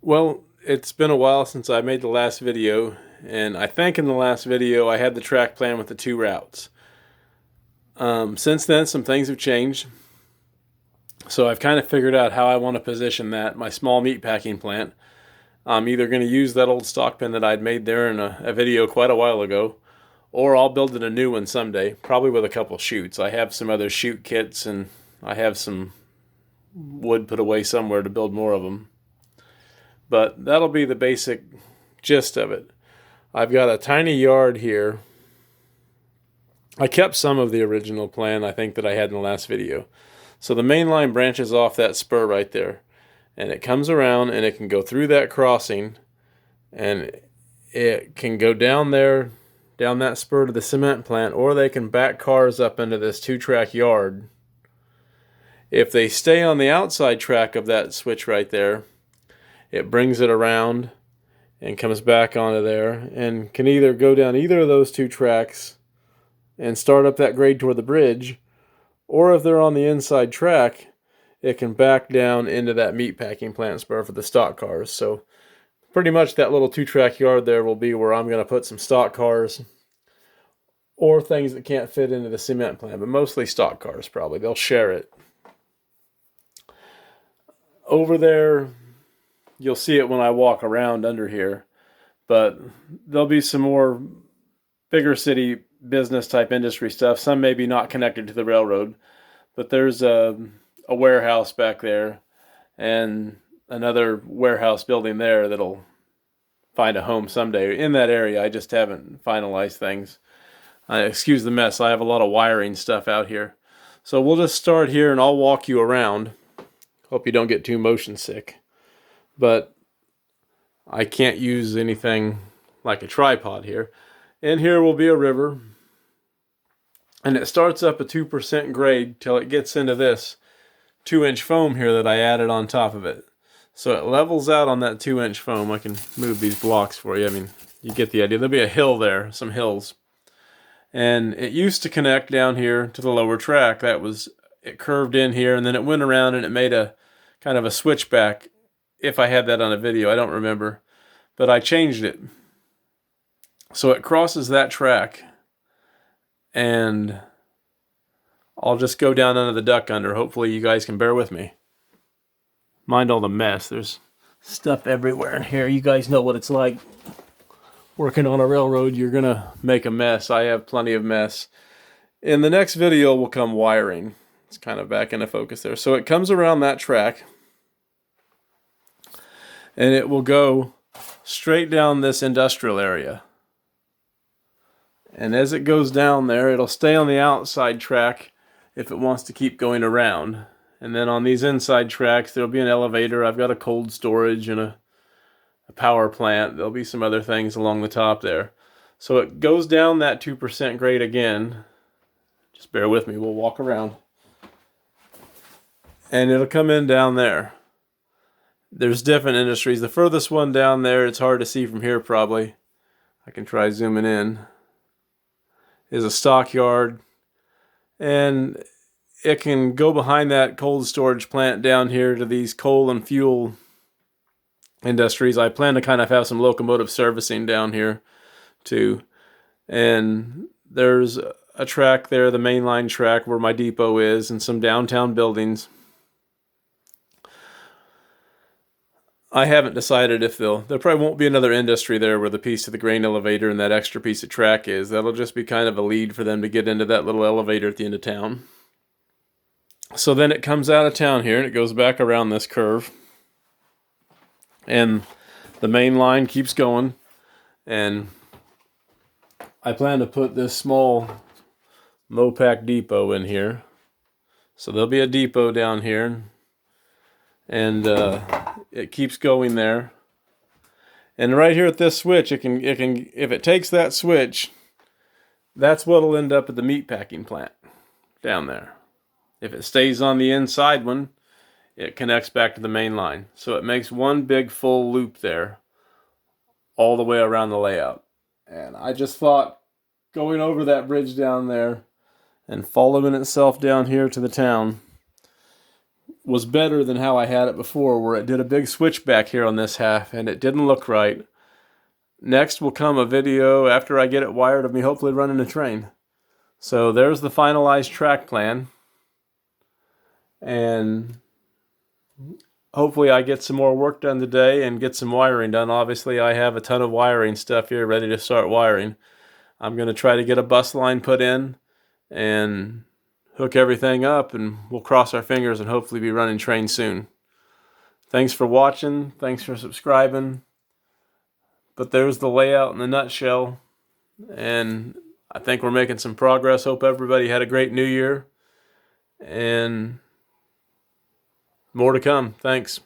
Well, it's been a while since I made the last video, and I think in the last video I had the track plan with the two routes. Since then, some things have changed, so I've kind of figured out how I want to position my small meat packing plant. I'm either going to use that old stock pen that I'd made there in a video quite a while ago, or I'll build it a new one someday, probably with a couple chutes. I have some other chute kits, and I have some wood put away somewhere to build more of them. But that'll be the basic gist of it. I've got a tiny yard here. I kept some of the original plan, I think, that I had in the last video. So the main line branches off that spur right there. And it comes around and it can go through that crossing. And it can go down there, down that spur to the cement plant, or they can back cars up into this 2-track yard. If they stay on the outside track of that switch right there, it brings it around and comes back onto there and can either go down either of those 2 tracks and start up that grade toward the bridge, or if they're on the inside track, it can back down into that meat packing plant spur for the stock cars. So pretty much that little 2-track yard there will be where I'm going to put some stock cars or things that can't fit into the cement plant, but mostly stock cars probably. They'll share it. Over there, you'll see it when I walk around under here, but there'll be some more bigger city business type industry stuff. Some maybe not connected to the railroad, but there's a warehouse back there and another warehouse building there that'll find a home someday in that area. I just haven't finalized things. Excuse the mess. I have a lot of wiring stuff out here. So we'll just start here and I'll walk you around. Hope you don't get too motion sick. But I can't use anything like a tripod here. And here will be a river. And it starts up a 2% grade till it gets into this 2-inch foam here that I added on top of it. So it levels out on that 2-inch foam. I can move these blocks for you. I mean, you get the idea. There'll be a hill there, some hills. And it used to connect down here to the lower track. It curved in here and then it went around and it made a kind of a switchback. If I had that on a video, I don't remember. But I changed it. So it crosses that track. And I'll just go down under the duck under. Hopefully you guys can bear with me. Mind all the mess. There's stuff everywhere in here. You guys know what it's like. Working on a railroad, you're going to make a mess. I have plenty of mess. In the next video will come wiring. It's kind of back into focus there. So it comes around that track. And it will go straight down this industrial area. And as it goes down there, it'll stay on the outside track if it wants to keep going around. And then on these inside tracks, there'll be an elevator. I've got a cold storage and a power plant. There'll be some other things along the top there. So it goes down that 2% grade again. Just bear with me. We'll walk around. And it'll come in down there. There's different industries. The furthest one down there, it's hard to see from here probably. I can try zooming in. Is a stockyard. And it can go behind that cold storage plant down here to these coal and fuel industries. I plan to kind of have some locomotive servicing down here too. And there's a track there, the mainline track where my depot is, and some downtown buildings. I haven't decided if there probably won't be another industry there where the piece of the grain elevator and that extra piece of track is. That'll just be kind of a lead for them to get into that little elevator at the end of town. So then it comes out of town here and it goes back around this curve. And the main line keeps going. And I plan to put this small Mopac depot in here. So there'll be a depot down here. And it keeps going there. And right here at this switch, it can if it takes that switch, that's what'll end up at the meat packing plant down there. If it stays on the inside one, it connects back to the main line. So it makes one big full loop there all the way around the layout. And I just thought going over that bridge down there and following itself down here to the town was better than how I had it before, where it did a big switchback here on this half and it didn't look right. Next will come a video after I get it wired of me hopefully running a train. So there's the finalized track plan. And hopefully I get some more work done today and get some wiring done. Obviously I have a ton of wiring stuff here ready to start wiring. I'm going to try to get a bus line put in and hook everything up, and we'll cross our fingers and hopefully be running trains soon. Thanks for watching. Thanks for subscribing. But there's the layout in a nutshell, and I think we're making some progress. Hope everybody had a great New Year, and more to come. Thanks.